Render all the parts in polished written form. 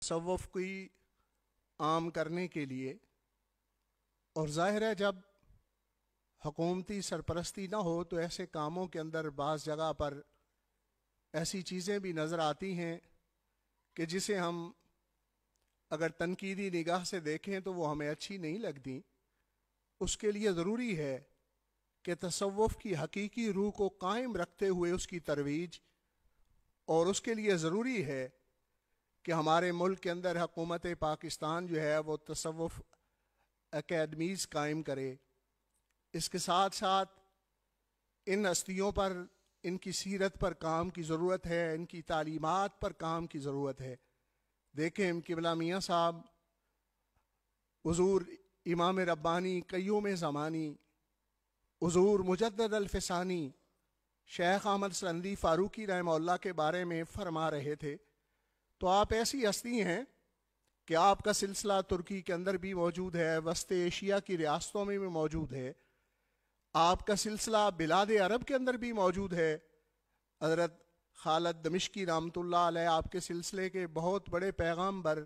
تصوف کی عام کرنے کے لیے، اور ظاہر ہے جب حکومتی سرپرستی نہ ہو تو ایسے کاموں کے اندر بعض جگہ پر ایسی چیزیں بھی نظر آتی ہیں کہ جسے ہم اگر تنقیدی نگاہ سے دیکھیں تو وہ ہمیں اچھی نہیں لگتی۔ اس کے لیے ضروری ہے کہ تصوف کی حقیقی روح کو قائم رکھتے ہوئے اس کی ترویج، اور اس کے لیے ضروری ہے کہ ہمارے ملک کے اندر حکومت پاکستان جو ہے وہ تصوف اکیڈمیز قائم کرے۔ اس کے ساتھ ساتھ ان ہستیوں پر، ان کی سیرت پر کام کی ضرورت ہے، ان کی تعلیمات پر کام کی ضرورت ہے۔ دیکھیں قبلہ میاں صاحب، حضور امام ربانی قیوم زمانی، حضور مجدد الفسانی، شیخ احمد سندی فاروقی رحمہ اللہ کے بارے میں فرما رہے تھے۔ تو آپ ایسی ہستی ہیں کہ آپ کا سلسلہ ترکی کے اندر بھی موجود ہے، وسط ایشیا کی ریاستوں میں بھی موجود ہے، آپ کا سلسلہ بلاد عرب کے اندر بھی موجود ہے۔ حضرت خالد دمشقی رحمۃ اللہ علیہ آپ کے سلسلے کے بہت بڑے پیغامبر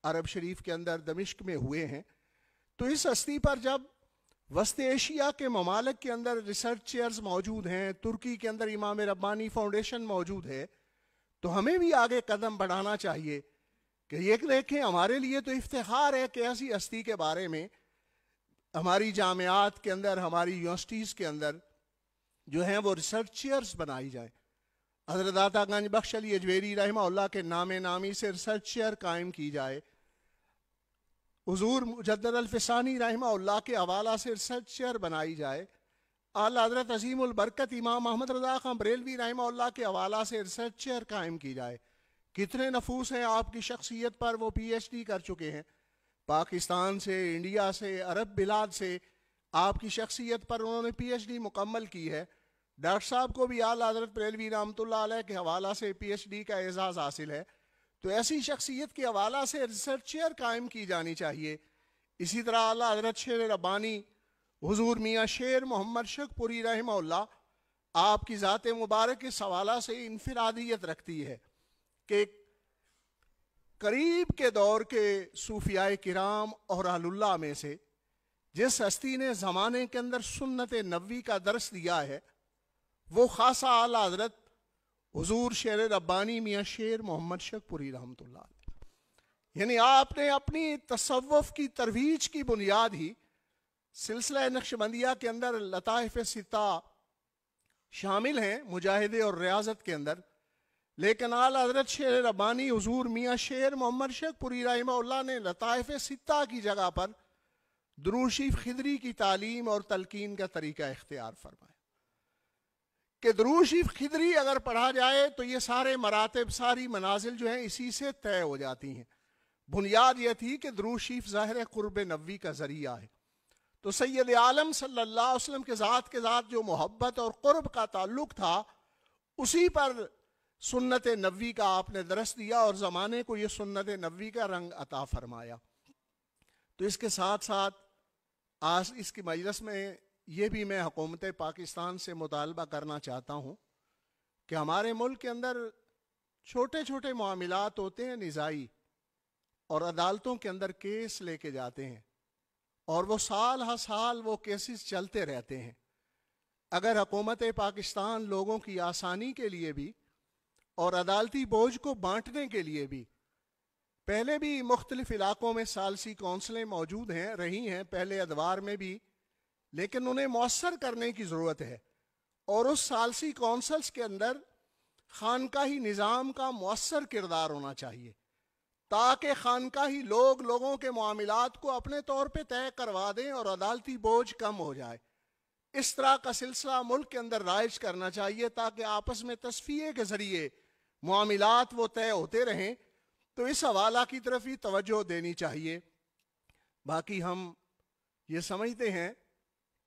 عرب شریف کے اندر دمشق میں ہوئے ہیں۔ تو اس ہستی پر جب وسط ایشیا کے ممالک کے اندر ریسرچرز موجود ہیں، ترکی کے اندر امام ربانی فاؤنڈیشن موجود ہے، تو ہمیں بھی آگے قدم بڑھانا چاہیے کہ یہ دیکھیں ہمارے لیے تو افتخار ہے کہ ایسی ہستی کے بارے میں ہماری جامعات کے اندر، ہماری یونیورسٹیز کے اندر جو ہیں وہ ریسرچرز بنائی جائیں۔ حضرت داتا گنج بخش علی اجویری رحمہ اللہ کے نام نامی سے ریسرچر قائم کی جائے، حضور مجدد الفسانی رحمہ اللہ کے حوالہ سے ریسرچر بنائی جائے، اعلیٰ حضرت عظیم البرکت امام محمد رضا خان بریلوی رحمہ اللہ کے حوالہ سے ریسرچر قائم کی جائے۔ کتنے نفوس ہیں آپ کی شخصیت پر وہ پی ایچ ڈی کر چکے ہیں، پاکستان سے، انڈیا سے، عرب بلاد سے آپ کی شخصیت پر انہوں نے پی ایچ ڈی مکمل کی ہے۔ ڈاکٹر صاحب کو بھی اعلیٰ حضرت بریلوی رحمۃ اللہ علیہ کے حوالہ سے پی ایچ ڈی کا اعزاز حاصل ہے۔ تو ایسی شخصیت کے حوالہ سے ریسرچر قائم کی جانی چاہیے۔ اسی طرح اعلیٰ حضرت شیر ربانی حضور میاں شیر محمد شک پوری رحمہ اللہ آپ کی ذات مبارک اس حوالہ سے انفرادیت رکھتی ہے کہ قریب کے دور کے صوفیاء کرام اور اہل اللہ میں سے جس ہستی نے زمانے کے اندر سنت نبوی کا درس دیا ہے وہ خاصا اعلیٰ حضرت حضور شیر ربانی میاں شیر محمد شک پوری رحمۃ اللہ علیہ۔ یعنی آپ نے اپنی تصوف کی ترویج کی بنیاد ہی سلسلہ نقشبندیہ کے اندر لطائف ستہ شامل ہیں مجاہدے اور ریاضت کے اندر، لیکن اعلیٰ حضرت شیر ربانی حضور میاں شیر محمد شک پوری رحمہ اللہ نے لطائف ستہ کی جگہ پر درود شریف خضری کی تعلیم اور تلقین کا طریقہ اختیار فرمایا کہ درود شریف خضری اگر پڑھا جائے تو یہ سارے مراتب، ساری منازل جو ہیں اسی سے طے ہو جاتی ہیں۔ بنیاد یہ تھی کہ درود شریف ظاہر قرب نبوی کا ذریعہ ہے۔ تو سید عالم صلی اللہ علیہ وسلم کے ذات جو محبت اور قرب کا تعلق تھا اسی پر سنت نبوی کا آپ نے درس دیا اور زمانے کو یہ سنت نبوی کا رنگ عطا فرمایا۔ تو اس کے ساتھ ساتھ آج اس کی مجلس میں یہ بھی میں حکومت پاکستان سے مطالبہ کرنا چاہتا ہوں کہ ہمارے ملک کے اندر چھوٹے چھوٹے معاملات ہوتے ہیں نزاعی، اور عدالتوں کے اندر کیس لے کے جاتے ہیں اور وہ سال ہر سال وہ کیسز چلتے رہتے ہیں۔ اگر حکومت پاکستان لوگوں کی آسانی کے لیے بھی اور عدالتی بوجھ کو بانٹنے کے لیے بھی، پہلے بھی مختلف علاقوں میں ثالثی کونسلیں موجود ہیں، رہی ہیں پہلے ادوار میں بھی، لیکن انہیں مؤثر کرنے کی ضرورت ہے، اور اس ثالثی کونسلز کے اندر خانقاہی نظام کا مؤثر کردار ہونا چاہیے تاکہ خانقاہی لوگوں کے معاملات کو اپنے طور پہ طے کروا دیں اور عدالتی بوجھ کم ہو جائے۔ اس طرح کا سلسلہ ملک کے اندر رائج کرنا چاہیے تاکہ آپس میں تصفیے کے ذریعے معاملات وہ طے ہوتے رہیں۔ تو اس حوالہ کی طرف ہی توجہ دینی چاہیے۔ باقی ہم یہ سمجھتے ہیں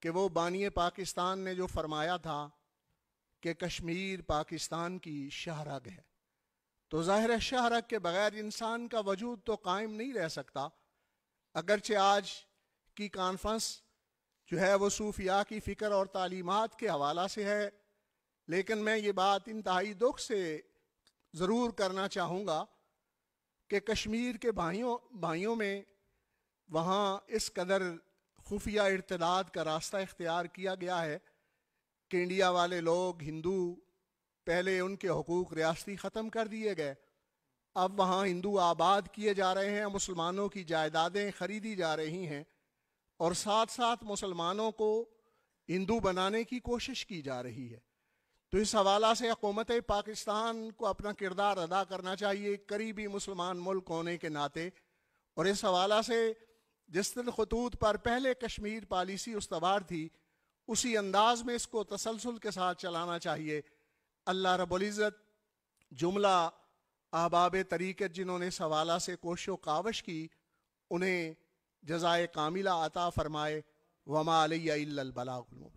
کہ وہ بانی پاکستان نے جو فرمایا تھا کہ کشمیر پاکستان کی شاہرگ ہے، تو ظاہر ہے شاہرگ کے بغیر انسان کا وجود تو قائم نہیں رہ سکتا۔ اگرچہ آج کی کانفرنس جو ہے وہ صوفیاء کی فکر اور تعلیمات کے حوالہ سے ہے، لیکن میں یہ بات انتہائی دکھ سے ضرور کرنا چاہوں گا کہ کشمیر کے بھائیوں میں وہاں اس قدر خفیہ ارتداد کا راستہ اختیار کیا گیا ہے کہ انڈیا والے لوگ ہندو پہلے ان کے حقوق ریاستی ختم کر دیے گئے، اب وہاں ہندو آباد کیے جا رہے ہیں، مسلمانوں کی جائیدادیں خریدی جا رہی ہیں، اور ساتھ ساتھ مسلمانوں کو ہندو بنانے کی کوشش کی جا رہی ہے۔ تو اس حوالہ سے حکومت پاکستان کو اپنا کردار ادا کرنا چاہیے قریبی مسلمان ملک ہونے کے ناطے، اور اس حوالہ سے جس طرح خطوط پر پہلے کشمیر پالیسی استوار تھی اسی انداز میں اس کو تسلسل کے ساتھ چلانا چاہیے۔ اللہ رب العزت جملہ احباب طریقت جنہوں نے اس حوالہ سے کوشش و کاوش کی انہیں جزائے کاملہ عطا فرمائے۔ وما علیہ الا البلاغ المبین۔